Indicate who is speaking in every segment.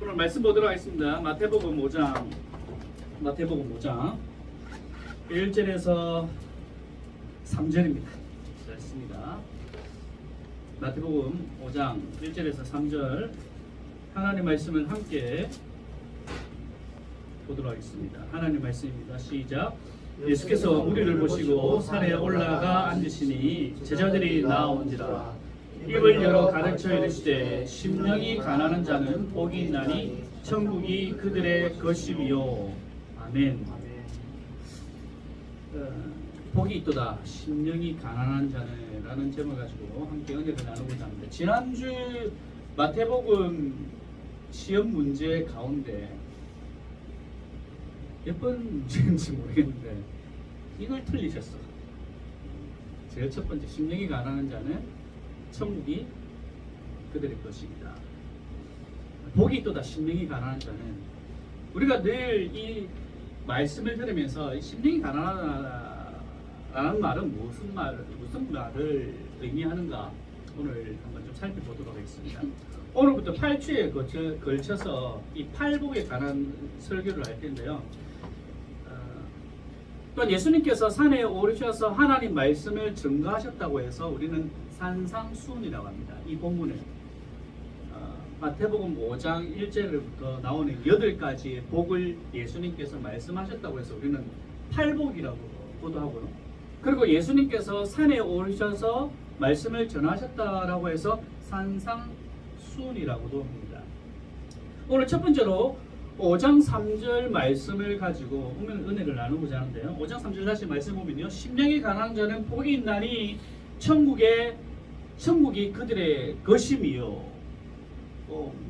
Speaker 1: 오늘 말씀 보도록 하겠습니다. 마태복음 5장 1절에서 3절입니다. 읽습니다. 마태복음 5장 1절에서 3절 하나님 말씀을 함께 보도록 하겠습니다. 하나님 말씀입니다. 시작. 예수께서 무리를 보시고 산에 올라가 앉으시니 제자들이 나온지라. 입을 열어 가르쳐 이르시되 심령이 가난한 자는 복이 있나니 천국이 그들의 것이요. 아멘. 복이 있도다 심령이 가난한 자는 라는 제목을 가지고 함께 은혜를 나누고자 합니다. 지난주 마태복음 시험 문제 가운데 몇 번 문제인지 모르겠는데 이걸 틀리셨어. 제일 첫 번째, 심령이 가난한 자는 천국이 그들의 것입니다. 복이 있도다 심령이 가난한 자는, 우리가 늘 이 말씀을 들으면서 심령이 가난하다라는 말은 무슨 말을 의미하는가 오늘 한번 좀 살펴보도록 하겠습니다. 오늘부터 8주에 걸쳐서 이 팔복에 관한 설교를 할 텐데요. 또 예수님께서 산에 오르셔서 하나님 말씀을 증거하셨다고 해서 우리는 산상수훈이라고 합니다. 이 본문을 마태복음 5장 1절부터 나오는 8가지의 복을 예수님께서 말씀하셨다고 해서 우리는 팔복이라고 보도하고요. 그리고 예수님께서 산에 오르셔서 말씀을 전하셨다라고 해서 산상수훈이라고도 합니다. 오늘 첫 번째로 5장 3절 말씀을 가지고 오늘 은혜를 나누고자 하는데요. 5장 3절 다시 말씀 보면요. 심령이 가난한 자는 복이 있나니 천국이 그들의 것임이요.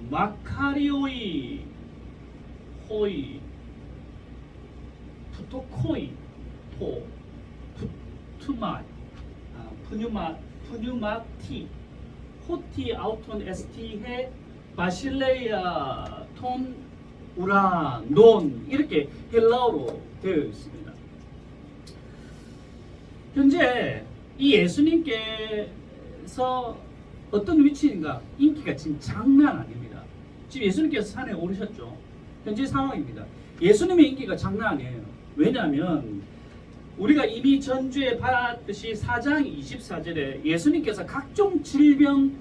Speaker 1: 마카리오이 호이 푸토코이 포 푸뉴마티 호티 아우톤 에스티헤 바실레이아 톤 우라 논, 이렇게 헬라어로 되어 있습니다. 현재 이 예수님께서 어떤 위치인가, 인기가 지금 장난 아닙니다. 지금 예수님께서 산에 오르셨죠. 현재 상황입니다. 예수님의 인기가 장난 아니에요. 왜냐하면 우리가 이미 전주에 봤듯이 4장 24절에 예수님께서 각종 질병,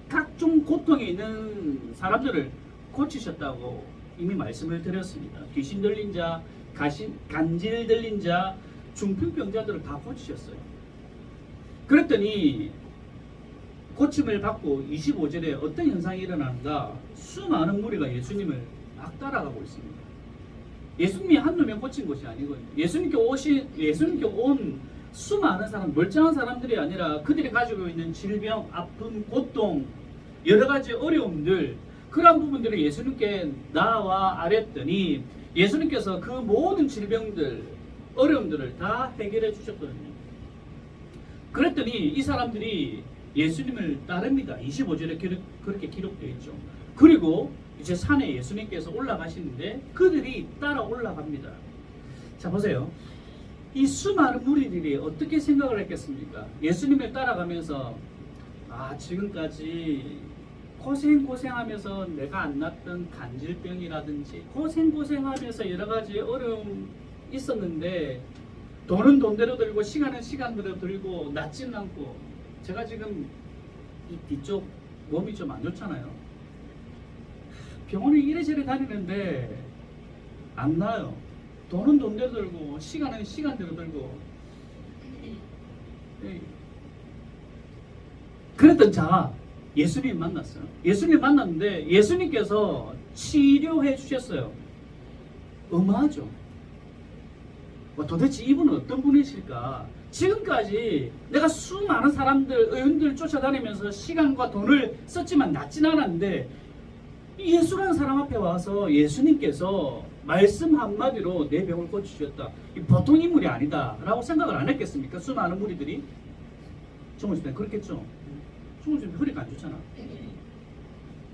Speaker 1: 각종 고통에 있는 사람들을 고치셨다고 이미 말씀을 드렸습니다. 귀신 들린 자, 간질 들린 자, 중풍병자들을 다 고치셨어요. 그랬더니 고침을 받고 25절에 어떤 현상이 일어나는가, 수많은 무리가 예수님을 막 따라가고 있습니다. 예수님이 한두 명 고친 것이 아니고 예수님께 온 수많은 사람, 멀쩡한 사람들이 아니라 그들이 가지고 있는 질병, 아픔, 고통, 여러 가지 어려움들, 그런 부분들을 예수님께 나와 아랬더니 예수님께서 그 모든 질병들, 어려움들을 다 해결해 주셨거든요. 그랬더니 이 사람들이 예수님을 따릅니다. 25절에 그렇게 기록되어 있죠. 그리고 이제 산에 예수님께서 올라가시는데 그들이 따라 올라갑니다. 자, 보세요. 이 수많은 무리들이 어떻게 생각을 했겠습니까? 예수님을 따라가면서 지금까지 고생하면서 내가 안 났던 간질병이라든지 고생하면서 여러 가지 어려움 있었는데 돈은 돈대로 들고 시간은 시간대로 들고 낫지는 않고, 제가 지금 이 뒤쪽 몸이 좀 안 좋잖아요. 병원에 이래저래 다니는데 안 나요. 돈은 돈대로 들고 시간은 시간대로 들고. 그랬던 자 예수님 만났어요. 예수님 만났는데 예수님께서 치료해 주셨어요. 어마하죠. 도대체 이분은 어떤 분이실까? 지금까지 내가 수많은 사람들, 의원들 쫓아다니면서 시간과 돈을 썼지만 낫진 않았는데 예수라는 사람 앞에 와서 예수님께서 말씀 한마디로 내 병을 고치셨다. 보통 인물이 아니다 라고 생각을 안 했겠습니까? 수많은 무리들이. 정우씨 때는 그렇겠죠. 정우씨 허리가 안 좋잖아.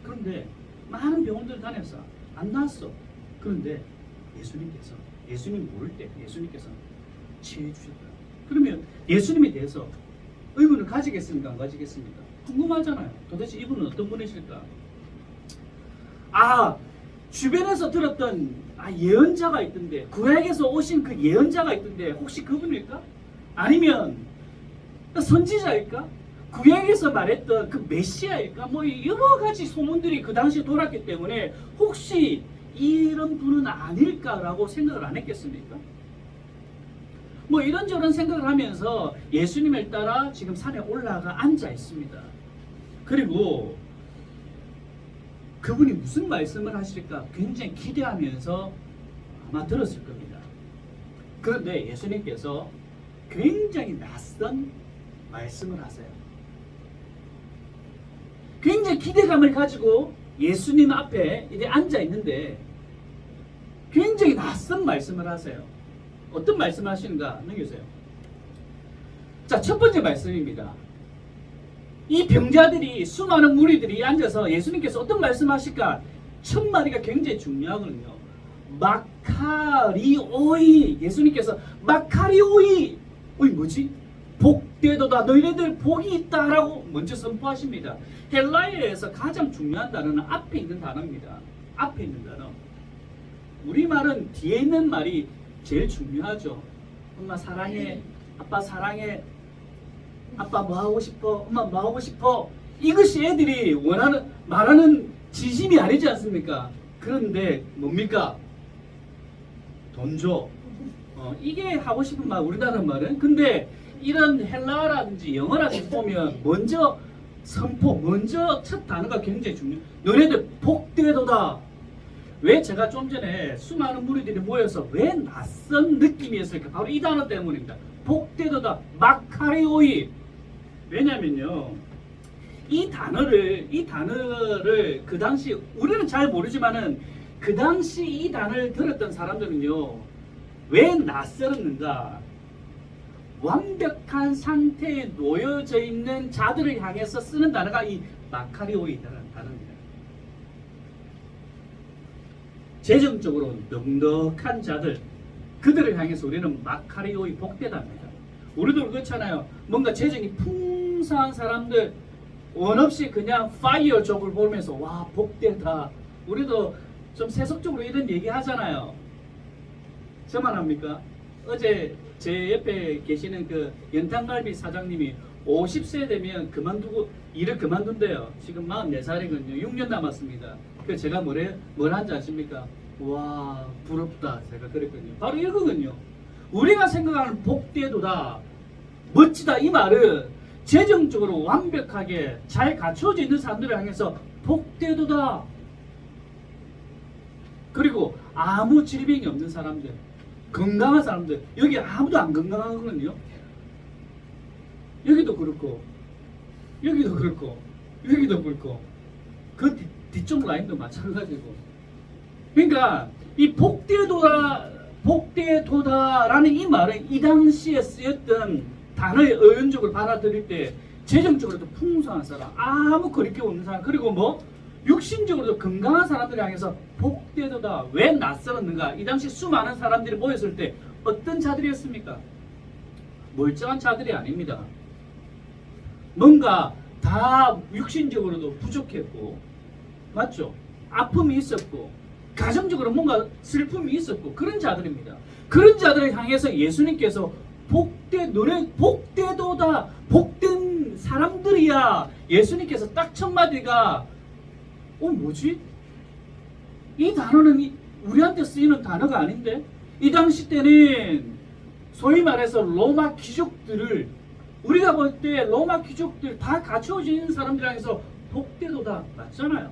Speaker 1: 그런데 많은 병원들 다녔어. 안 나았어. 그런데 예수님 모를 때 예수님께서 치유해 주셨다. 그러면 예수님에 대해서 의문을 가지겠습니까? 안 가지겠습니까? 궁금하잖아요. 도대체 이분은 어떤 분이실까? 주변에서 들었던 예언자가 있던데, 구약에서 오신 그 예언자가 있던데 혹시 그분일까? 아니면 선지자일까? 구약에서 말했던 그 메시아일까? 뭐 여러 가지 소문들이 그 당시에 돌았기 때문에 혹시 이런 분은 아닐까라고 생각을 안 했겠습니까? 뭐 이런저런 생각을 하면서 예수님을 따라 지금 산에 올라가 앉아 있습니다. 그리고 그분이 무슨 말씀을 하실까 굉장히 기대하면서 아마 들었을 겁니다. 그런데 예수님께서 굉장히 낯선 말씀을 하세요. 굉장히 기대감을 가지고 예수님 앞에 이제 앉아 있는데 굉장히 낯선 말씀을 하세요. 어떤 말씀을 하시는가 넘겨주세요. 자, 첫 번째 말씀입니다. 이 병자들이, 수많은 무리들이 앉아서 예수님께서 어떤 말씀하실까? 첫 마디가 굉장히 중요하거든요. 마카리오이. 예수님께서 마카리오이. 뭐지? 복되도다. 너희네들 복이 있다라고 먼저 선포하십니다. 헬라어에서 가장 중요한 단어는 앞에 있는 단어입니다. 앞에 있는 단어. 우리말은 뒤에 있는 말이 제일 중요하죠. 엄마 사랑해. 아빠 사랑해. 아빠 뭐 하고 싶어? 엄마 뭐 하고 싶어? 이것이 애들이 원하는 말하는 진심이 아니지 않습니까? 그런데 뭡니까? 돈 줘. 이게 하고 싶은 말, 우리나라 말은. 근데 이런 헬라어라든지 영어라든지 보면 먼저 선포, 먼저 첫 단어가 굉장히 중요해요. 너네들 복되도다. 왜 제가 좀 전에 수많은 무리들이 모여서 왜 낯선 느낌이었을까? 바로 이 단어 때문입니다. 복되도다. 마카리오이. 왜냐면요, 이 단어를 그 당시 우리는 잘 모르지만은 그 당시 이 단어를 들었던 사람들은요, 왜 낯설었는가? 완벽한 상태에 놓여져 있는 자들을 향해서 쓰는 단어가 이 마카리오이라는 단어입니다. 재정적으로 넉넉한 자들, 그들을 향해서 우리는 마카리오이 복되답니다. 우리도 그렇잖아요. 뭔가 재정이 풍성한 사람들, 원 없이 그냥 파이어 족을 보면서 와 복되다. 우리도 좀 세속적으로 이런 얘기 하잖아요. 저만 합니까? 어제 제 옆에 계시는 그 연탄갈비 사장님이 50세 되면 그만두고 일을 그만둔대요. 지금 44살이거든요. 6년 남았습니다. 그 제가 뭘 한지 아십니까? 와 부럽다. 제가 그랬거든요. 바로 이거거든요. 우리가 생각하는 복되도다, 멋지다, 이 말은 재정적으로 완벽하게 잘 갖춰져 있는 사람들을 향해서 복되도다. 그리고 아무 질병이 없는 사람들, 건강한 사람들, 여기 아무도 안 건강하거든요. 여기도 그렇고 여기도 그렇고 여기도 그렇고 그 뒤쪽 라인도 마찬가지고. 그러니까 이 복되도다라는 이 말은 이 당시에 쓰였던 단어의 어연적을 받아들일 때 재정적으로도 풍성한 사람, 아무 거리낌 없는 사람, 그리고 뭐 육신적으로도 건강한 사람들을 향해서 복되도다. 왜 낯설었는가? 이 당시 수많은 사람들이 모였을 때 어떤 자들이었습니까? 멀쩡한 자들이 아닙니다. 뭔가 다 육신적으로도 부족했고, 맞죠? 아픔이 있었고, 가정적으로 뭔가 슬픔이 있었고, 그런 자들입니다. 그런 자들을 향해서 예수님께서 너네 복되도다, 복된 사람들이야. 예수님께서 딱 첫 마디가 뭐지? 이 단어는 우리한테 쓰이는 단어가 아닌데? 이 당시 때는 소위 말해서 로마 귀족들을, 우리가 볼 때 로마 귀족들 다 갖춰진 사람들 향해서 복되도다 맞잖아요.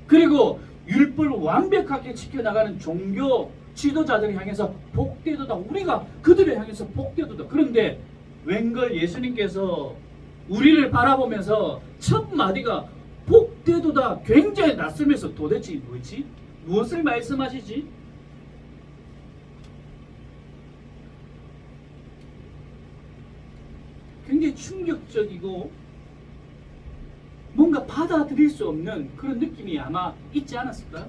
Speaker 1: 그리고 율법을 완벽하게 지켜나가는 종교 지도자들을 향해서 복되도다. 우리가 그들을 향해서 복되도다. 그런데 웬걸 예수님께서 우리를 바라보면서 첫 마디가 복되도다. 굉장히 낯설면서 도대체 뭐지? 무엇을 말씀하시지? 굉장히 충격적이고 뭔가 받아들일 수 없는 그런 느낌이 아마 있지 않았을까?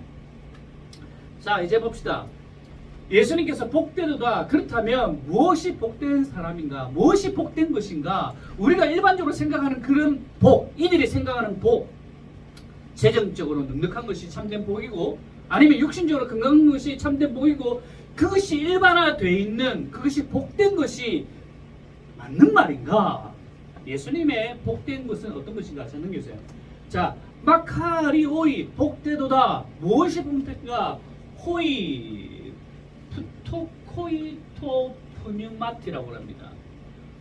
Speaker 1: 자, 이제 봅시다. 예수님께서 복되도다. 그렇다면 무엇이 복된 사람인가? 무엇이 복된 것인가? 우리가 일반적으로 생각하는 그런 복, 이들이 생각하는 복, 재정적으로 넉넉한 것이 참된 복이고, 아니면 육신적으로 건강한 것이 참된 복이고, 그것이 일반화되어 있는, 그것이 복된 것이 맞는 말인가? 예수님의 복된 것은 어떤 것인가? 자, 넘겨주세요. 자, 마카리오이 복되도다. 무엇이 복된가? 호이 푸토코이토 푸뉴마티라고 합니다.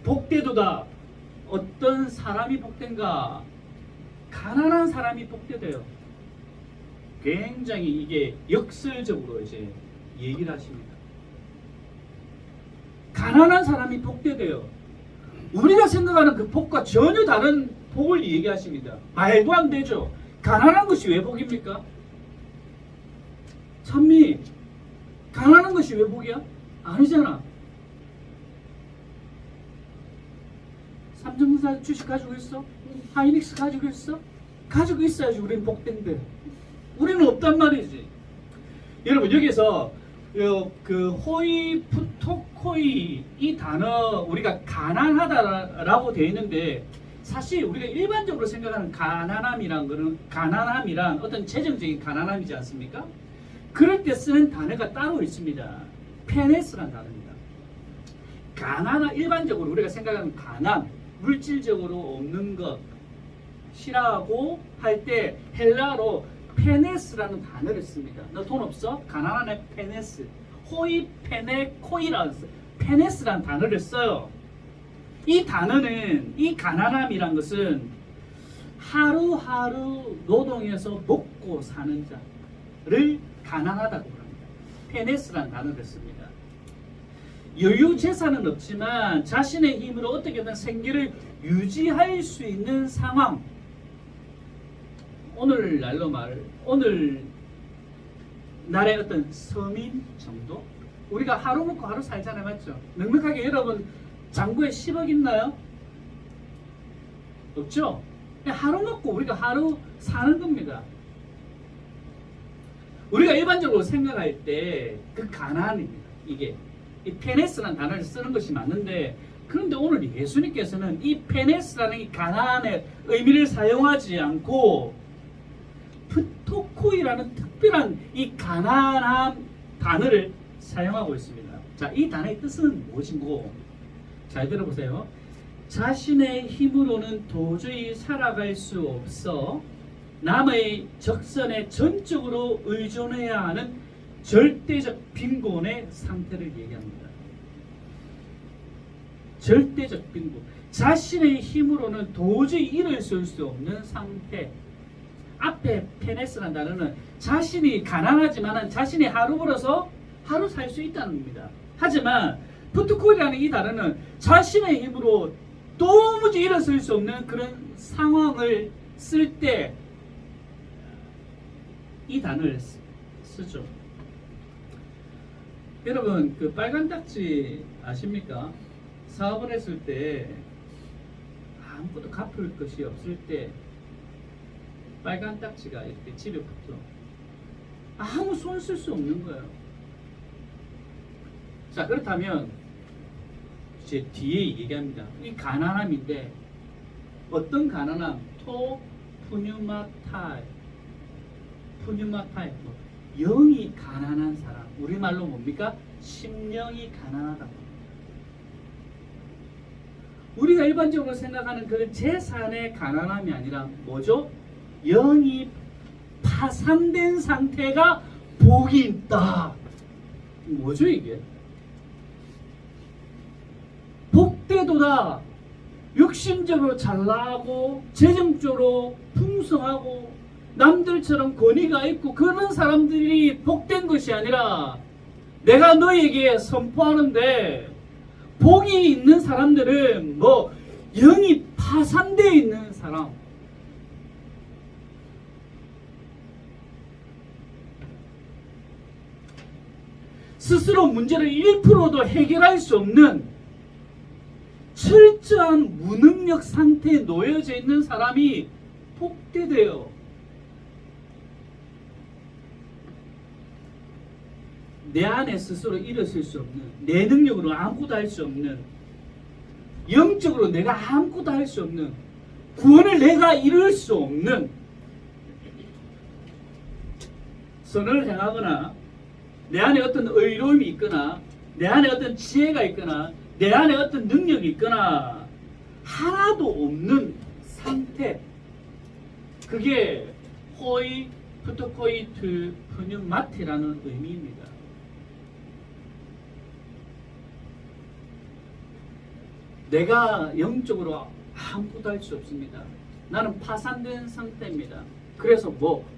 Speaker 1: 복되도다. 어떤 사람이 복된가? 가난한 사람이 복되대요. 굉장히 이게 역설적으로 이제 얘기를 하십니다. 가난한 사람이 복되대요. 우리가 생각하는 그 복과 전혀 다른 복을 얘기하십니다. 말도 안 되죠. 가난한 것이 왜 복입니까? 찬미, 가난한 것이 왜 복이야? 아니잖아. 삼성전자 주식 가지고 있어? 하이닉스 가지고 있어? 가지고 있어야지 우리는 복된데. 우리는 없단 말이지. 여러분, 여기서 그 호이 푸토코이 이 단어, 우리가 가난하다라고 되어 있는데, 사실 우리가 일반적으로 생각하는 가난함이란 어떤 재정적인 가난함이지 않습니까? 그럴 때 쓰는 단어가 따로 있습니다. 페네스라는 단어입니다. 일반적으로 우리가 생각하는 가난, 물질적으로 없는 것이라고 할 때 헬라어로 페네스라는 단어를 씁니다. 너 돈 없어? 가난하네. 페네스. 호이 페네코이라는 페네스라는 단어를 써요. 이 단어는, 이 가난함이란 것은 하루하루 노동해서 먹고 사는 자를 가난하다고 합니다. 페네스라는 단어를 씁니다. 여유 재산은 없지만 자신의 힘으로 어떻게든 생계를 유지할 수 있는 상황. 오늘 날의 어떤 서민 정도? 우리가 하루 먹고 하루 살잖아요, 맞죠? 넉넉하게 여러분 장부에 10억 있나요? 없죠? 하루 먹고 우리가 하루 사는 겁니다. 우리가 일반적으로 생각할 때 그 가난입니다. 이게 이 페네스라는 단어를 쓰는 것이 맞는데, 그런데 오늘 예수님께서는 이 페네스라는 이 가난의 의미를 사용하지 않고 푸토코이라는 특별한 이 가난한 단어를 사용하고 있습니다. 자, 이 단어의 뜻은 무엇인고? 잘 들어보세요. 자신의 힘으로는 도저히 살아갈 수 없어 남의 적선에 전적으로 의존해야 하는 절대적 빈곤의 상태를 얘기합니다. 절대적 빈곤. 자신의 힘으로는 도저히 일어설 수 없는 상태. 앞에 페네스라는 단어는 자신이 가난하지만 자신이 하루 벌어서 하루 살 수 있다는 겁니다. 하지만 푸트코이라는 이 단어는 자신의 힘으로 도무지 일어설 수 없는 그런 상황을 쓸 때 이 단어를 쓰죠. 여러분, 그 빨간 딱지 아십니까? 사업을 했을 때 아무것도 갚을 것이 없을 때 빨간 딱지가 이렇게 집에 붙어. 아무 손 쓸 수 없는 거예요. 자, 그렇다면 제 뒤에 얘기합니다. 이 가난함인데 어떤 가난함? 푸뉴마타이 영이 가난한 사람. 우리말로 뭡니까? 심령이 가난하다. 우리가 일반적으로 생각하는 그 재산의 가난함이 아니라 뭐죠? 영이 파산된 상태가 복이 있다. 뭐죠 이게? 복되도다. 육신적으로 잘나고 재정적으로 풍성하고 남들처럼 권위가 있고 그런 사람들이 복된 것이 아니라, 내가 너에게 선포하는데 복이 있는 사람들은 뭐 영이 파산되어 있는 사람, 스스로 문제를 1%도 해결할 수 없는 철저한 무능력 상태에 놓여져 있는 사람이 복되대요. 내 안에 스스로 일어설 수 없는, 내 능력으로 아무것도 할 수 없는, 영적으로 내가 아무것도 할 수 없는, 구원을 내가 이룰 수 없는, 선을 행하거나 내 안에 어떤 의로움이 있거나 내 안에 어떤 지혜가 있거나 내 안에 어떤 능력이 있거나 하나도 없는 상태, 그게 호이 푸토코이 투 푸뉴마티라는 의미입니다. 내가 영적으로 아무것도 할 수 없습니다. 나는 파산된 상태입니다. 그래서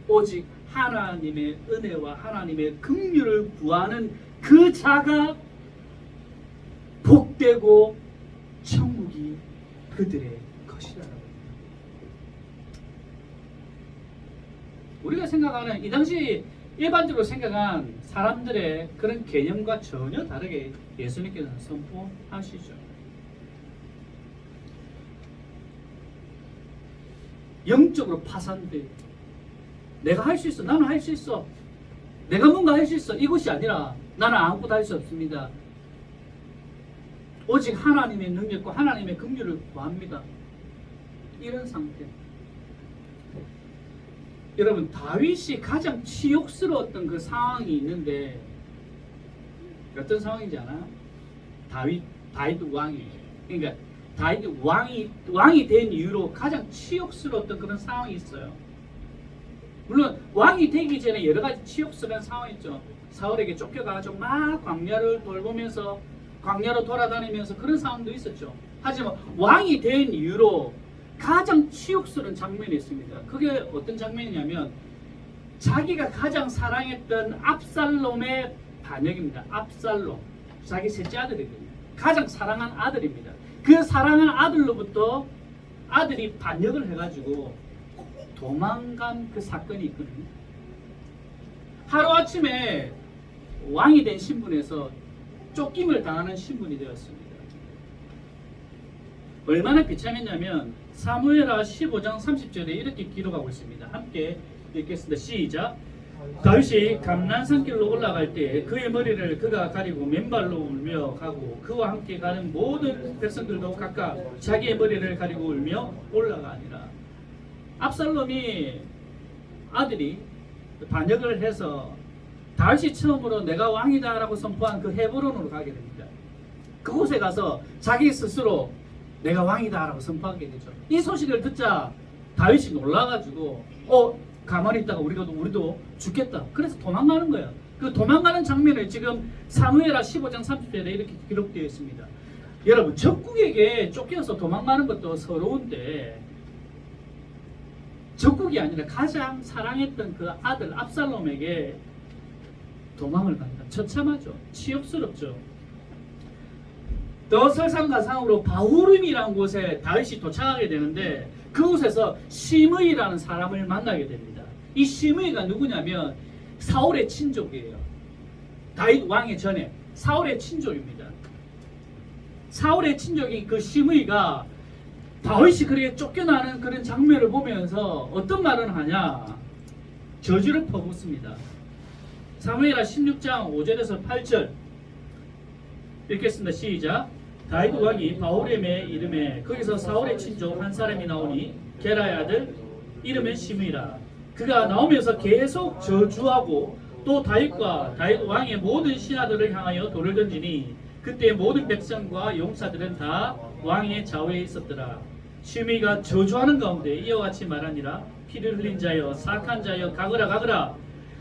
Speaker 1: 오직 하나님의 은혜와 하나님의 긍휼을 구하는 그 자가 복되고 천국이 그들의 것이라는 겁니다. 우리가 생각하는 이 당시 일반적으로 생각한 사람들의 그런 개념과 전혀 다르게 예수님께서는 선포하시죠. 영적으로 파산돼, 내가 할 수 있어, 나는 할 수 있어, 내가 뭔가 할 수 있어, 이것이 아니라 나는 아무것도 할 수 없습니다. 오직 하나님의 능력과 하나님의 긍휼을 구합니다. 이런 상태. 여러분, 다윗이 가장 치욕스러웠던 그 상황이 있는데 어떤 상황인지 아나요? 다윗 왕이에요. 그러니까 다윗 왕이 된 이후로 가장 치욕스러웠던 그런 상황이 있어요. 물론 왕이 되기 전에 여러 가지 치욕스러운 상황이 있죠. 사울에게 쫓겨가지고 막 광야를 돌보면서 광야로 돌아다니면서 그런 상황도 있었죠. 하지만 왕이 된 이후로 가장 치욕스러운 장면이 있습니다. 그게 어떤 장면이냐면 자기가 가장 사랑했던 압살롬의 반역입니다. 압살롬, 자기 셋째 아들이거든요. 가장 사랑한 아들입니다. 그 사랑한 아들로부터 아들이 반역을 해가지고 도망간 그 사건이 있거든요. 하루아침에 왕이 된 신분에서 쫓김을 당하는 신분이 되었습니다. 얼마나 비참했냐면 사무엘하 15장 30절에 이렇게 기록하고 있습니다. 함께 읽겠습니다. 시작. 다윗이 감난산길로 올라갈 때 그의 머리를 그가 가리고 맨발로 울며 가고 그와 함께 가는 모든 백성들도 각각 자기의 머리를 가리고 울며 올라가니라. 압살롬이 아들이 반역을 해서 다윗이 처음으로 내가 왕이다 라고 선포한 그 헤브론으로 가게 됩니다. 그곳에 가서 자기 스스로 내가 왕이다 라고 선포하게 되죠. 이 소식을 듣자 다윗이 놀라가지고 가만히 있다가 우리도 죽겠다. 그래서 도망가는 거예요. 그 도망가는 장면을 지금 사무엘하 15장 30절에 이렇게 기록되어 있습니다. 여러분, 적국에게 쫓겨서 도망가는 것도 서러운데 적국이 아니라 가장 사랑했던 그 아들 압살롬에게 도망을 간다. 처참하죠. 치욕스럽죠. 더 설상가상으로 바후림이라는 곳에 다윗이 도착하게 되는데 그곳에서 시므이라는 사람을 만나게 됩니다. 이 시므이가 누구냐면 사울의 친족이에요. 다윗 왕의 전에 사울의 친족입니다. 사울의 친족인 그 시므이가 다윗이 그렇게 쫓겨나는 그런 장면을 보면서 어떤 말을 하냐? 저주를 퍼붓습니다. 사무엘하 16장 5절에서 8절 읽겠습니다. 시작. 다윗 왕이 바후림의 이름에 거기서 사울의 친족 한 사람이 나오니 게라의 아들 이름은 시므이라. 그가 나오면서 계속 저주하고 또 다윗과 다윗 왕의 모든 신하들을 향하여 돌을 던지니 그때 모든 백성과 용사들은 다 왕의 좌우에 있었더라. 시므이가 저주하는 가운데 이와 같이 말하니라. 피를 흘린 자여 사악한 자여 가거라.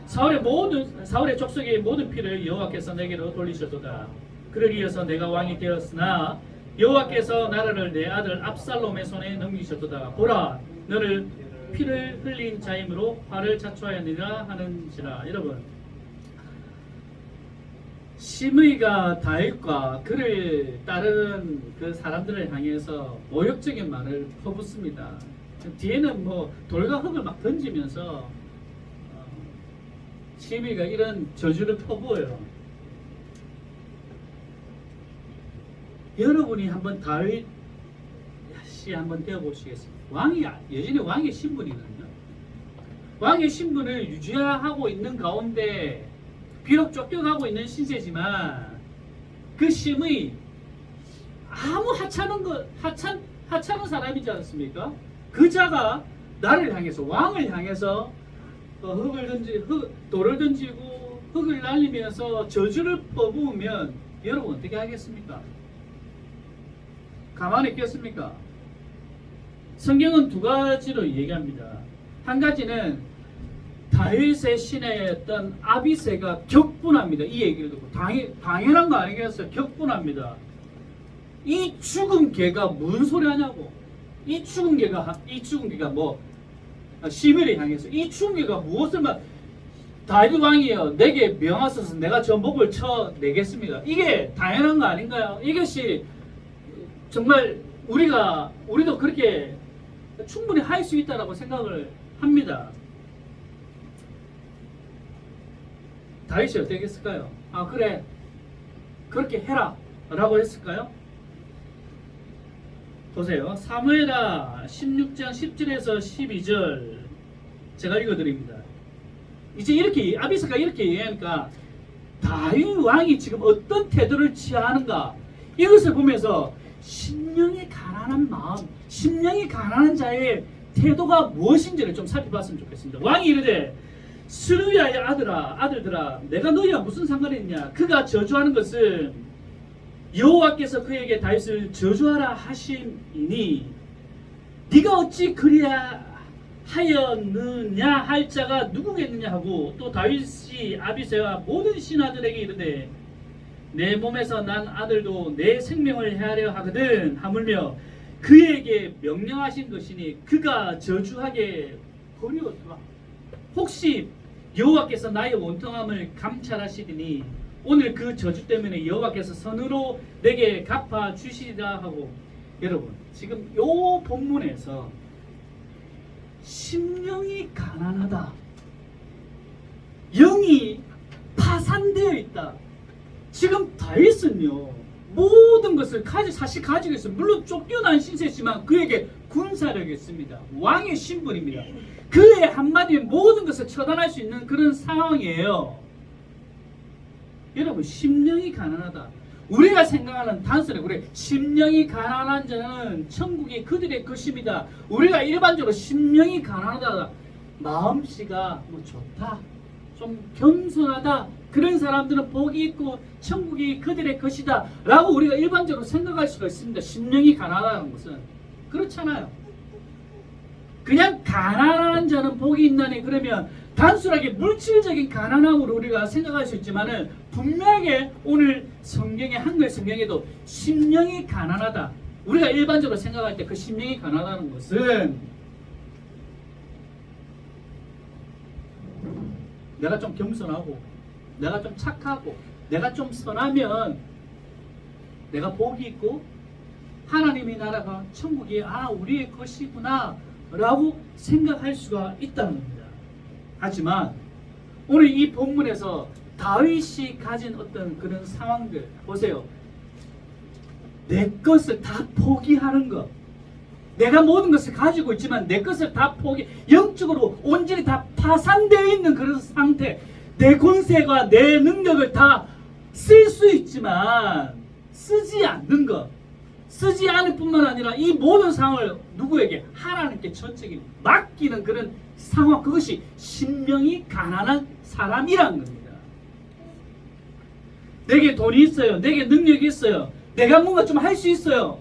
Speaker 1: 사울의 족속의 모든 피를 여호와께서 내게로 돌리셨도다. 그를 이어서 내가 왕이 되었으나 여호와께서 나라를 내 아들 압살롬의 손에 넘기셨도다. 보라, 너를 피를 흘린 자이므로 화를 자초하였느니라 하는지라. 여러분, 시므이가 다윗과 그를 따르는 그 사람들을 향해서 모욕적인 말을 퍼붓습니다. 뒤에는 돌과 흙을 막 던지면서 시므이가 이런 저주를 퍼부어요. 여러분이 한번 다윗 씨 한번 되어보시겠습니다. 여전히 왕의 신분이거든요. 왕의 신분을 유지하고 있는 가운데 비록 쫓겨가고 있는 신세지만 그 시므이 아무 하찮은 사람이지 않습니까? 그 자가 나를 향해서 왕을 향해서 돌을 던지고 흙을 날리면서 저주를 퍼부으면 여러분 어떻게 하겠습니까? 가만히 있겠습니까? 성경은 두 가지로 얘기합니다. 한 가지는 다윗의 시내였던 아비새가 격분합니다. 이 얘기를 듣고 당연한 거 아니겠어요? 격분합니다. 이 죽은 개가 무슨 소리 하냐고. 이 죽은 개가 뭐 시므를 향해서 이 죽은 개가 무엇을 말 다윗 왕이여 내게 명하소서 내가 전복을 쳐내겠습니다. 이게 당연한 거 아닌가요? 이것이 정말 우리도 그렇게 충분히 할 수 있다라고 생각을 합니다. 다윗이 어떻게 했을까요? 아 그래 그렇게 해라 라고 했을까요? 보세요. 사무엘하 16장 10절에서 12절 제가 읽어드립니다. 이제 이렇게 아비새가 이렇게 얘기하니까 다윗 왕이 지금 어떤 태도를 취하는가 이것을 보면서 심령이 가난한 마음, 심령이 가난한 자의 태도가 무엇인지를 좀 살펴봤으면 좋겠습니다. 왕이 이르되 스루야의 아들들아 내가 너희와 무슨 상관이 있냐. 그가 저주하는 것은 여호와께서 그에게 다윗을 저주하라 하심이니 네가 어찌 그리하였느냐 할 자가 누구겠느냐 하고 또 다윗이 아비새와 모든 신하들에게 이르되 내 몸에서 난 아들도 내 생명을 헤아려 하거든 하물며 그에게 명령하신 것이니 그가 저주하게 버리었더라. 혹시 여호와께서 나의 원통함을 감찰하시리니 오늘 그 저주 때문에 여호와께서 선으로 내게 갚아 주시리라 하고. 여러분 지금 요 본문에서 심령이 가난하다, 영이 파산되어 있다. 지금 다윗은요 모든 것을 사실 가지고 있어요. 물론 쫓겨난 신세지만 그에게 군사력이 있습니다. 왕의 신분입니다. 그의 한마디에 모든 것을 처단할 수 있는 그런 상황이에요. 여러분 심령이 가난하다. 우리가 생각하는 단순히 그래 심령이 가난한 자는 천국이 그들의 것입니다. 우리가 일반적으로 심령이 가난하다, 마음씨가 뭐 좋다, 좀 겸손하다, 그런 사람들은 복이 있고 천국이 그들의 것이다 라고 우리가 일반적으로 생각할 수가 있습니다. 심령이 가난하다는 것은 그렇잖아요. 그냥 가난한 자는 복이 있나니 그러면 단순하게 물질적인 가난함으로 우리가 생각할 수 있지만은 분명하게 오늘 성경의 한글 성경에도 심령이 가난하다, 우리가 일반적으로 생각할 때 그 심령이 가난하다는 것은 내가 좀 겸손하고 내가 좀 착하고 내가 좀 선하면 내가 복이 있고 하나님의 나라가 천국이 우리의 것이구나 라고 생각할 수가 있다는 겁니다. 하지만 오늘 이 본문에서 다윗이 가진 어떤 그런 상황들 보세요. 내 것을 다 포기하는 것, 내가 모든 것을 가지고 있지만 내 것을 다 영적으로 온전히 다 파산되어 있는 그런 상태, 내 권세가 내 능력을 다 쓸 수 있지만 쓰지 않는 것, 쓰지 않을 뿐만 아니라 이 모든 상황을 누구에게? 하나님께 전적인 맡기는 그런 상황, 그것이 심령이 가난한 사람이라는 겁니다. 내게 돈이 있어요, 내게 능력이 있어요, 내가 뭔가 좀 할 수 있어요.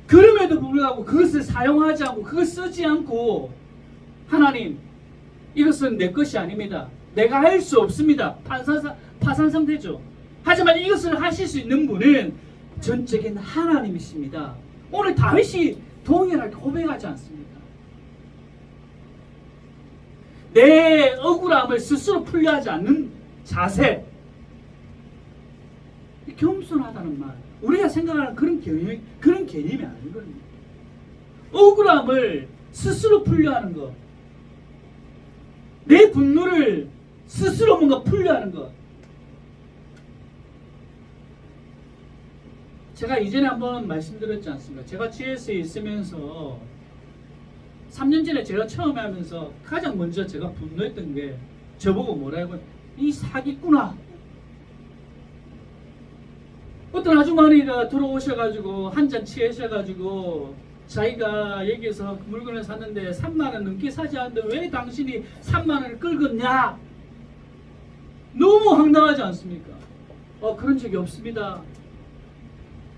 Speaker 1: 그럼에도 불구하고 그것을 사용하지 않고 그걸 쓰지 않고 하나님 이것은 내 것이 아닙니다, 내가 할 수 없습니다, 파산 상태죠. 하지만 이것을 하실 수 있는 분은 전적인 하나님이십니다. 오늘 다윗이 동일하게 고백하지 않습니까? 내 억울함을 스스로 풀려 하지 않는 자세, 겸손하다는 말, 우리가 생각하는 그런 개념이 아니거든요. 억울함을 스스로 풀려 하는 것, 내 분노를 스스로 뭔가 풀려 하는 것. 제가 이전에 한번 말씀드렸지 않습니까? 제가 GS에 있으면서 3년 전에 제가 처음에 하면서 가장 먼저 제가 분노했던 게 저보고 뭐라고, 이 사기꾼아. 어떤 아주머니가 들어오셔가지고 한 잔 취하셔가지고 자기가 여기서 물건을 샀는데 3만 원 넘게 사지 않는데 왜 당신이 3만 원을 끌었냐? 너무 황당하지 않습니까? 그런 적이 없습니다.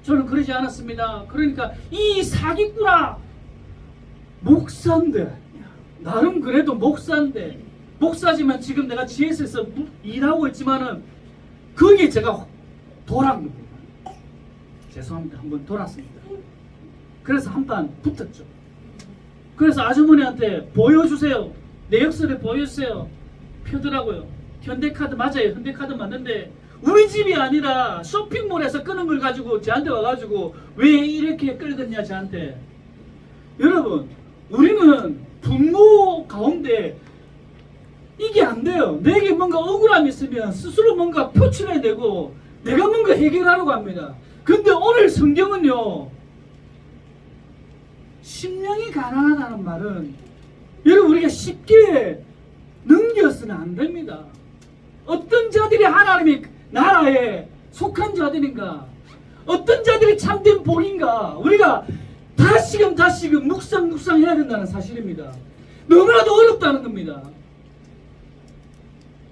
Speaker 1: 저는 그러지 않았습니다. 그러니까 이 사기꾼아, 목사인데, 나름 그래도 목사지만 지금 내가 GS에서 일하고 있지만은 거기에 제가 돌아간 겁니다. 죄송합니다. 한번 돌았습니다. 그래서 한판 붙었죠. 그래서 아주머니한테 보여주세요. 내역서를 보여주세요. 펴더라고요. 현대카드 맞아요. 현대카드 맞는데 우리 집이 아니라 쇼핑몰에서 끄는 걸 가지고 저한테 와가지고 왜 이렇게 끌었냐 저한테. 여러분, 우리는 분노 가운데 이게 안 돼요. 내게 뭔가 억울함이 있으면 스스로 뭔가 표출해내고 내가 뭔가 해결하려고 합니다. 근데 오늘 성경은요, 심령이 가난하다는 말은 여러분 우리가 쉽게 넘겨서는 안 됩니다. 어떤 자들이 하나님의 나라에 속한 자들인가, 어떤 자들이 참된 복인가, 우리가 다시금 묵상해야 된다는 사실입니다. 너무나도 어렵다는 겁니다.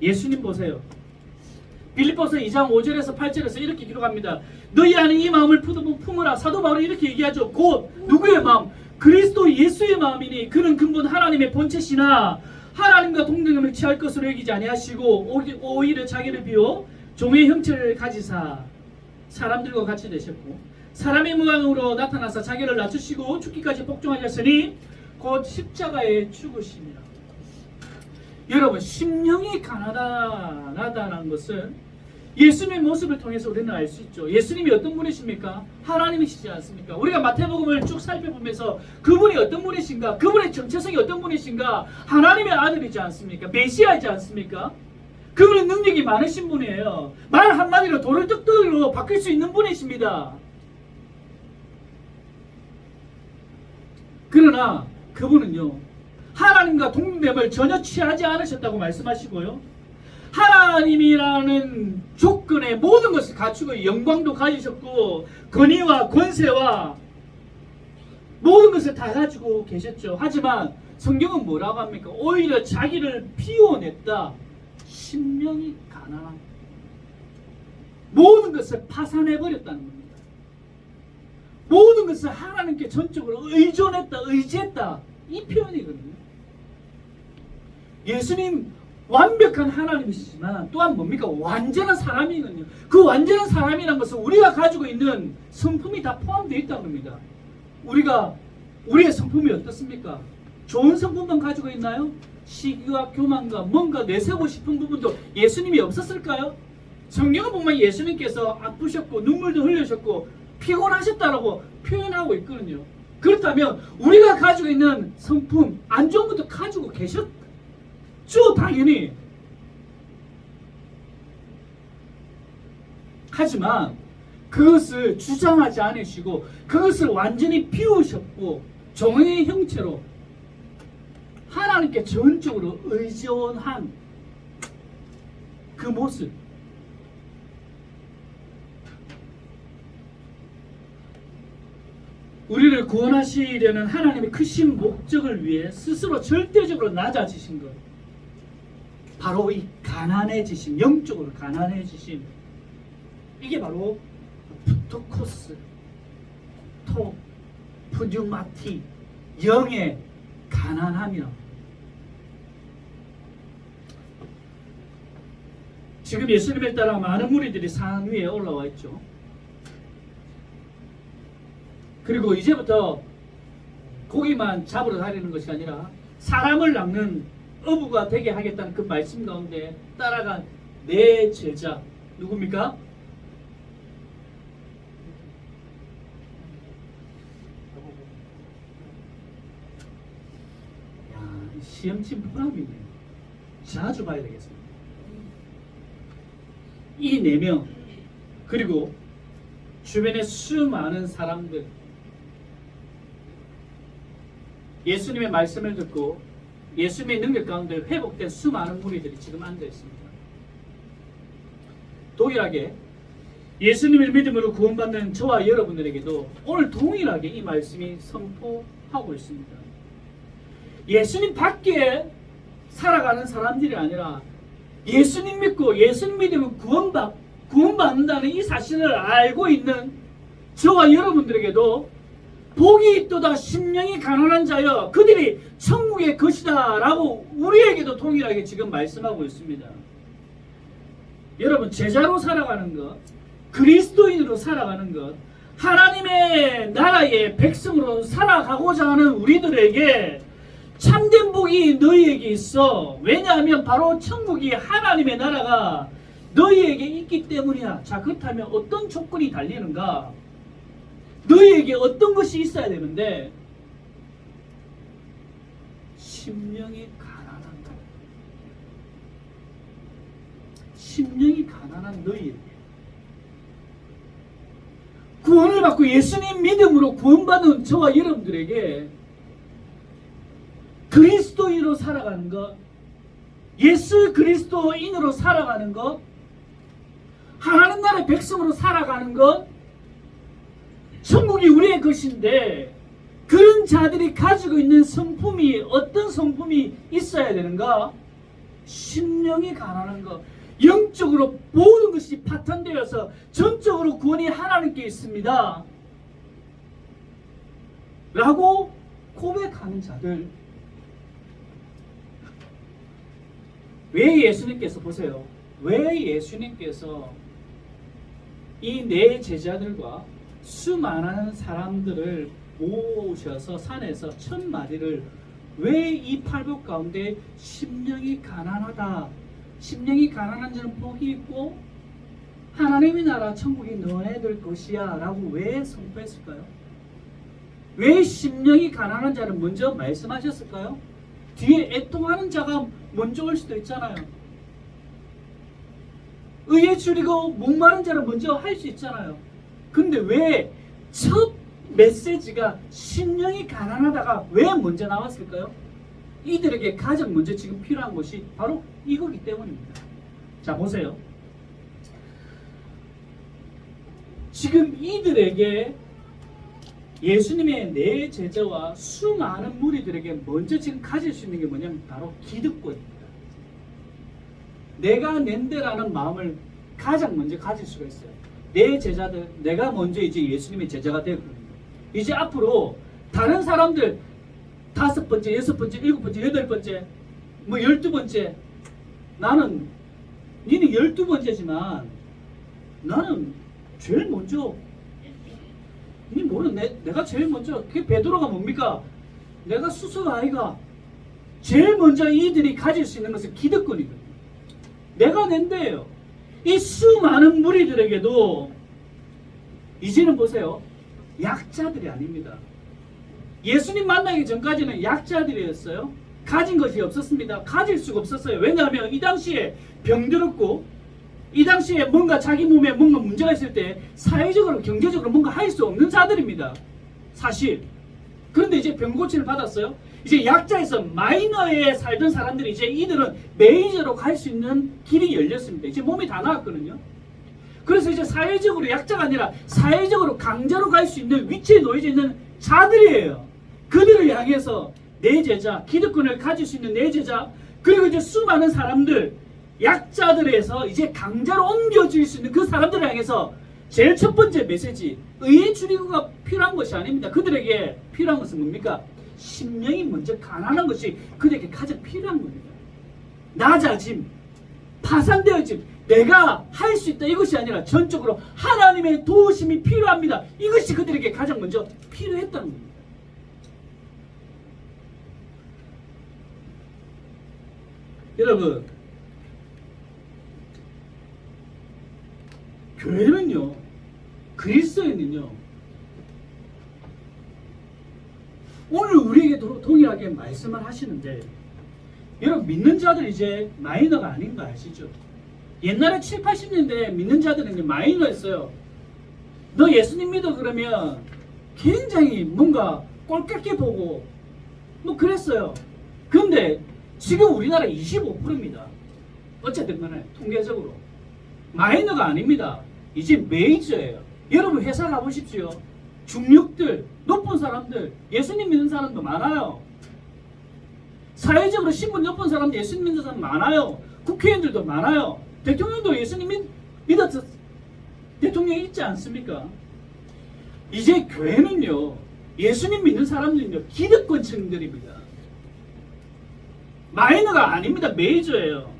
Speaker 1: 예수님 보세요. 빌립보서 2장 5절에서 8절에서 이렇게 기록합니다. 너희 안에 이 마음을 품으라. 사도 바울이 이렇게 얘기하죠. 곧 누구의 마음? 그리스도 예수의 마음이니 그는 근본 하나님의 본체시나 하나님과 동등함을 취할 것으로 여기지 아니하시고 오히려 자기를 비워 종의 형체를 가지사 사람들과 같이 되셨고 사람의 모양으로 나타나사 자기를 낮추시고 죽기까지 복종하셨으니 곧 십자가에 죽으심이라. 여러분, 심령이 가난하다는 것은 예수님의 모습을 통해서 우리는 알 수 있죠. 예수님이 어떤 분이십니까? 하나님이시지 않습니까? 우리가 마태복음을 쭉 살펴보면서 그분이 어떤 분이신가? 그분의 정체성이 어떤 분이신가? 하나님의 아들이지 않습니까? 메시아이지 않습니까? 그분은 능력이 많으신 분이에요. 말 한마디로 돌을 떡떡이로 바뀔 수 있는 분이십니다. 그러나 그분은요, 하나님과 동등됨을 전혀 취하지 않으셨다고 말씀하시고요, 하나님이라는 조건에 모든 것을 갖추고 영광도 가지셨고 권위와 권세와 모든 것을 다 가지고 계셨죠. 하지만 성경은 뭐라고 합니까? 오히려 자기를 비워냈다. 심령이 가난한, 모든 것을 파산해버렸다는 겁니다. 모든 것을 하나님께 전적으로 의지했다. 이 표현이거든요. 예수님 완벽한 하나님이시지만 또한 뭡니까? 완전한 사람이거든요. 그 완전한 사람이라는 것은 우리가 가지고 있는 성품이 다 포함되어 있다는 겁니다. 우리의 성품이 어떻습니까? 좋은 성품만 가지고 있나요? 시기와 교만과 뭔가 내세우고 싶은 부분도 예수님이 없었을까요? 성경은 보면 예수님께서 아프셨고 눈물도 흘리셨고 피곤하셨다라고 표현하고 있거든요. 그렇다면 우리가 가지고 있는 성품 안 좋은 것도 가지고 계셨죠, 당연히. 하지만 그것을 주장하지 않으시고 그것을 완전히 비우셨고 종의 형체로 하나님께 전적으로 의존한 그 모습, 우리를 구원하시려는 하나님의 크신 목적을 위해 스스로 절대적으로 낮아지신 것, 바로 이 가난해지심, 영적으로 가난해지심, 이게 바로 푸토코스, 푸뉴마티, 영의 가난함이라. 지금 예수님을 따라 많은 무리들이 산 위에 올라와 있죠. 그리고 이제부터 고기만 잡으러 다니는 것이 아니라 사람을 낚는 어부가 되게 하겠다는 그 말씀 가운데 따라간 내 제자 누굽니까? 시험친 보람이네요. 자주 봐야 되겠습니다. 이 4명 그리고 주변의 수많은 사람들, 예수님의 말씀을 듣고 예수님의 능력 가운데 회복된 수많은 무리들이 지금 앉아 있습니다. 동일하게 예수님을 믿음으로 구원받는 저와 여러분들에게도 오늘 동일하게 이 말씀이 선포하고 있습니다. 예수님 밖에 살아가는 사람들이 아니라 예수님 믿고 예수님 믿으면 구원받는다는 이 사실을 알고 있는 저와 여러분들에게도 복이 있도다 심령이 가난한 자여 그들이 천국의 것이다 라고 우리에게도 동일하게 지금 말씀하고 있습니다. 여러분, 제자로 살아가는 것, 그리스도인으로 살아가는 것, 하나님의 나라의 백성으로 살아가고자 하는 우리들에게 참된 복이 너희에게 있어. 왜냐하면 바로 천국이 하나님의 나라가 너희에게 있기 때문이야. 자, 그렇다면 어떤 조건이 달리는가? 너희에게 어떤 것이 있어야 되는데 심령이 가난한 것. 심령이 가난한 너희에게 구원을 받고 예수님 믿음으로 구원받은 저와 여러분들에게 그리스도인으로 살아가는 것, 예수 그리스도인으로 살아가는 것, 하나님 나라의 백성으로 살아가는 것, 천국이 우리의 것인데 그런 자들이 가지고 있는 성품이 어떤 성품이 있어야 되는가? 심령이 가난한 것, 영적으로 모든 것이 파탄되어서 전적으로 구원이 하나님께 있습니다 라고 고백하는 자들. 왜 예수님께서 보세요, 왜 예수님께서 이 네 제자들과 수많은 사람들을 모셔서 산에서 1000마리를 왜 이 팔복 가운데 심령이 가난하다, 심령이 가난한 자는 복이 있고 하나님의 나라 천국이 너네들 것이야 라고 왜 선포했을까요? 왜 심령이 가난한 자는 먼저 말씀하셨을까요? 뒤에 애통하는 자가 먼저 올 수도 있잖아요. 의에 줄이고 목마른 자는 먼저 할 수 있잖아요. 근데 왜 첫 메시지가 심령이 가난하다가 왜 먼저 나왔을까요? 이들에게 가장 먼저 지금 필요한 것이 바로 이거기 때문입니다. 자, 보세요. 지금 이들에게 예수님의 네 제자와 수많은 무리들에게 먼저 지금 가질 수 있는 게 뭐냐면 바로 기득권입니다. 내가 낸데라는 마음을 가장 먼저 가질 수가 있어요. 내 제자들, 내가 먼저 이제 예수님의 제자가 되거든요. 이제 앞으로 다른 사람들 5번째, 6번째, 7번째, 8번째, 뭐 12번째, 나는 니는 12번째지만 나는 제일 먼저, 니 모르는 내가 제일 먼저. 그게 베드로가 뭡니까? 내가 수석 아이가 제일 먼저 이들이 가질 수 있는 것은 기득권이거든요. 내가 낸대요. 이 수많은 무리들에게도 이제는 보세요, 약자들이 아닙니다. 예수님 만나기 전까지는 약자들이었어요. 가진 것이 없었습니다. 가질 수가 없었어요. 왜냐하면 이 당시에 병들었고 이 당시에 뭔가 자기 몸에 뭔가 문제가 있을 때 사회적으로 경제적으로 뭔가 할 수 없는 자들입니다, 사실. 그런데 이제 병고침을 받았어요. 이제 약자에서 마이너에 살던 사람들이 이제 이들은 메이저로 갈 수 있는 길이 열렸습니다. 이제 몸이 다 나았거든요. 그래서 이제 사회적으로 약자가 아니라 사회적으로 강자로 갈 수 있는 위치에 놓여져 있는 자들이에요. 그들을 향해서 내 제자, 기득권을 가질 수 있는 내 제자, 그리고 이제 수많은 사람들, 약자들에서 이제 강자로 옮겨질 수 있는 그 사람들을 향해서 제일 첫 번째 메시지, 의의 줄이고가 필요한 것이 아닙니다. 그들에게 필요한 것은 뭡니까? 심령이 먼저 가난한 것이 그들에게 가장 필요한 겁니다. 낮아짐, 파산되어짐, 내가 할 수 있다 이것이 아니라 전적으로 하나님의 도우심이 필요합니다. 이것이 그들에게 가장 먼저 필요했다는 겁니다. 여러분, 교회는요, 그리스도인은요, 오늘 우리에게 동일하게 말씀을 하시는데, 여러분 믿는 자들 이제 마이너가 아닌 거 아시죠? 옛날에 7, 80년대 믿는 자들은 이제 마이너였어요. 너 예수님 믿어 그러면 굉장히 뭔가 꼴깍게 보고 뭐 그랬어요. 그런데 지금 우리나라 25%입니다. 어쨌든 간에 통계적으로 마이너가 아닙니다. 이제 메이저예요. 여러분 회사 가보십시오. 중력들, 높은 사람들, 예수님 믿는 사람도 많아요. 사회적으로 신분 높은 사람, 예수님 믿는 사람 많아요. 국회의원들도 많아요. 대통령도 예수님 믿어서 대통령이 있지 않습니까? 이제 교회는요, 예수님 믿는 사람들은요, 기득권층들입니다. 마이너가 아닙니다. 메이저예요.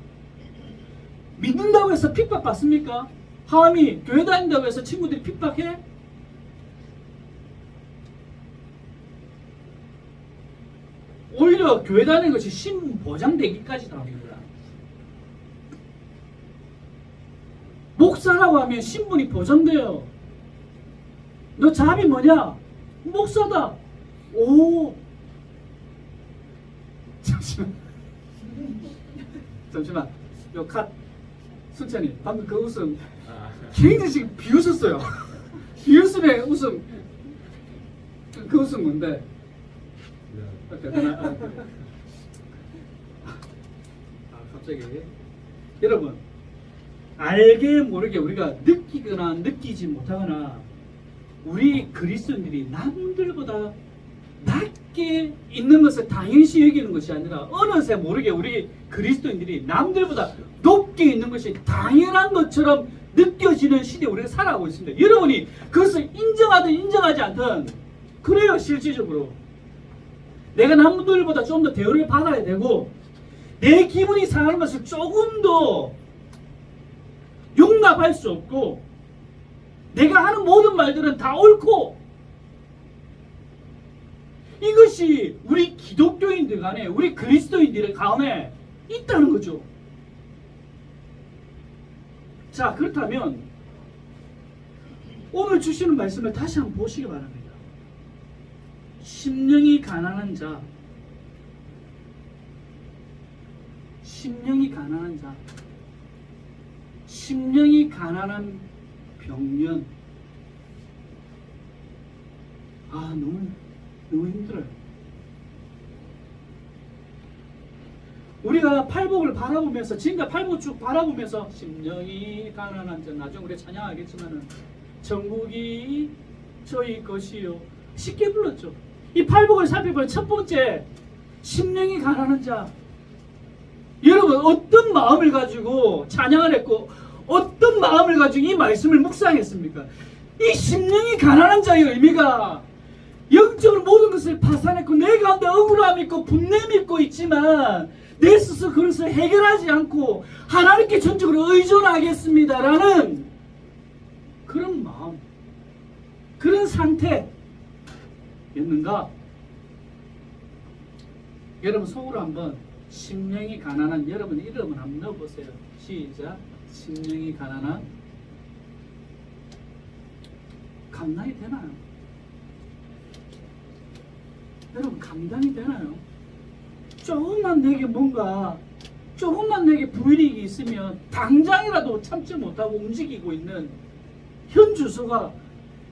Speaker 1: 믿는다고 해서 핍박받습니까? 하함이 교회 다닌다고 해서 친구들이 핍박해? 오히려 교회 다니는 것이 신분 보장되기까지도 합니다. 목사라고 하면 신분이 보장돼요. 너 잡이 뭐냐? 목사다. 오. 잠시만. 요 컷. 순찬이 방금 그 웃음 굉장히 지금 비웃었어요. 비웃음의 웃음. 그 웃음 뭔데? 갑자기 여러분 알게 모르게 우리가 느끼거나 느끼지 못하거나 우리 그리스도인들이 남들보다 낮게 있는 것을 당연시 여기는 것이 아니라 어느새 모르게 우리 그리스도인들이 남들보다 높게 있는 것이 당연한 것처럼 느껴지는 시대에 우리가 살아가고 있습니다. 여러분이 그것을 인정하든 인정하지 않든 그래요. 실질적으로 내가 남들보다 좀 더 대우를 받아야 되고 내 기분이 상하는 것을 조금 더 용납할 수 없고 내가 하는 모든 말들은 다 옳고 이것이 우리 기독교인들 간에 우리 그리스도인들 가운데 있다는 거죠. 자, 그렇다면 오늘 주시는 말씀을 다시 한번 보시기 바랍니다. 심령이 가난한 자, 심령이 가난한 자, 심령이 가난한 병년. 너무 힘들어요. 우리가 팔복을 바라보면서 지금까지 팔복 쭉 바라보면서 심령이 가난한 자, 나중에 우리 찬양하겠지만은 전국이 저희 것이요 쉽게 불렀죠. 이 팔복을 살펴볼 첫 번째 심령이 가난한 자. 여러분 어떤 마음을 가지고 찬양을 했고 어떤 마음을 가지고 이 말씀을 묵상했습니까? 이 심령이 가난한 자의 의미가 영적으로 모든 것을 파산했고 내 가운데 억울함이 있고 분냄이 있고 있지만 내 스스로 그것을 해결하지 않고 하나님께 전적으로 의존하겠습니다라는 그런 마음, 그런 상태였는가? 여러분 속으로 한번 심령이 가난한 여러분 이름을 한번 넣어보세요. 시작. 심령이 가난한. 감당이 되나요? 여러분 감당이 되나요? 조금만 내게 뭔가 조금만 내게 불이익이 있으면 당장이라도 참지 못하고 움직이고 있는 현 주소가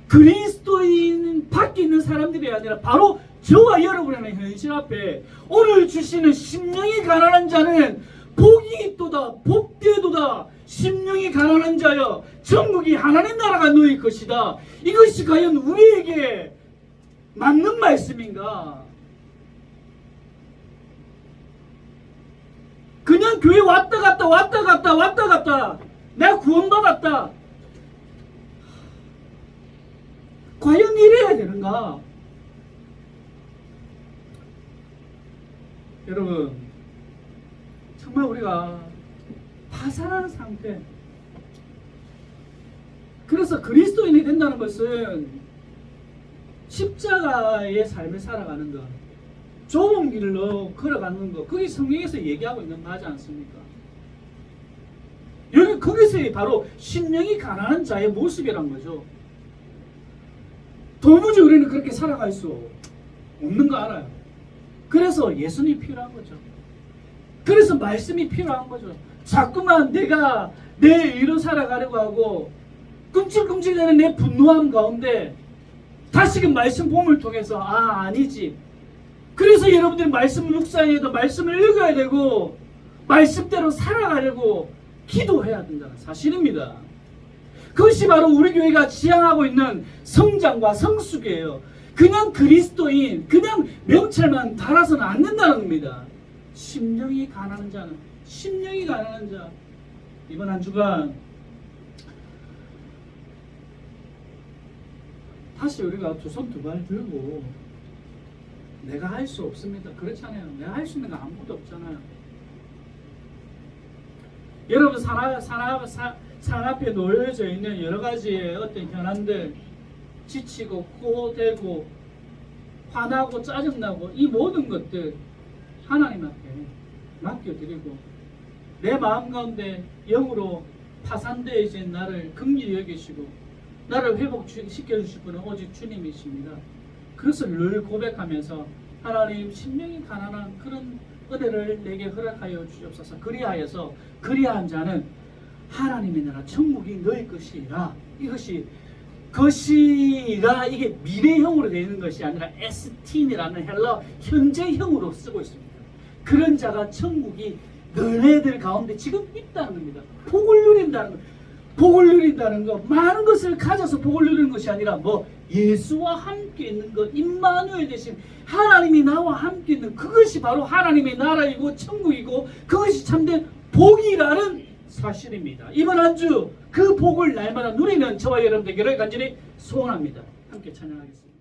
Speaker 1: 그리스도인 밖에 있는 사람들이 아니라 바로 저와 여러분의 현실 앞에 오늘 주시는 심령이 가난한 자는 복이 있도다 복되도다 심령이 가난한 자여 천국이 하나님 나라가 너희 것이다. 이것이 과연 우리에게 맞는 말씀인가? 그냥 교회 왔다 갔다 내가 구원받았다. 과연 이래야 되는가? 여러분 정말 우리가 파산한 상태. 그래서 그리스도인이 된다는 것은 십자가의 삶을 살아가는 것, 좁은 길로 걸어가는 것, 그게 성경에서 얘기하고 있는 거 맞지 않습니까? 여기 거기서 바로 심령이 가난한 자의 모습이란 거죠. 도무지 우리는 그렇게 살아갈 수 없는 거 알아요. 그래서 예수님이 필요한 거죠. 그래서 말씀이 필요한 거죠. 자꾸만 내가 내 의로 살아가려고 하고 끔찍끔찍하는 내 분노함 가운데 다시금 말씀 봄을 통해서 아니지. 그래서 여러분들이 말씀을 묵상해도 말씀을 읽어야 되고 말씀대로 살아가려고 기도해야 된다는 사실입니다. 그것이 바로 우리 교회가 지향하고 있는 성장과 성숙이에요. 그냥 그리스도인, 그냥 명찰만 달아서는 안 된다는 겁니다. 심령이 가난한 자는, 심령이 가난한 자. 이번 한 주간 다시 우리가 두 손 두 발 들고 내가 할 수 없습니다. 그렇잖아요. 내가 할 수 있는 거 아무것도 없잖아요. 여러분 산 앞에 놓여져 있는 여러 가지의 어떤 현안들, 지치고 고되고 화나고 짜증나고 이 모든 것들 하나님 앞에 맡겨드리고 내 마음 가운데 영으로 파산되어진 나를 긍휼히 여기시고 나를 회복시켜주실 분은 오직 주님이십니다. 그것을 늘 고백하면서 하나님 심령이 가난한 그런 은혜를 내게 허락하여 주옵소서. 그리하여서 그리한 자는 하나님의 나라 천국이 너희 것이라. 이것이 것이라 이게 미래형으로 되어 있는 것이 아니라 에스틴이라는 헬라 현재형으로 쓰고 있습니다. 그런 자가 천국이 너네들 가운데 지금 있다는 겁니다. 복을 누린다는 것. 복을 누린다는 것, 많은 것을 가져서 복을 누리는 것이 아니라 뭐 예수와 함께 있는 것, 임마누엘 대신 하나님이 나와 함께 있는 그것이 바로 하나님의 나라이고 천국이고 그것이 참된 복이라는 사실입니다. 이번 한 주 그 복을 날마다 누리는 저와 여러분 되기를 간절히 소원합니다. 함께 찬양하겠습니다.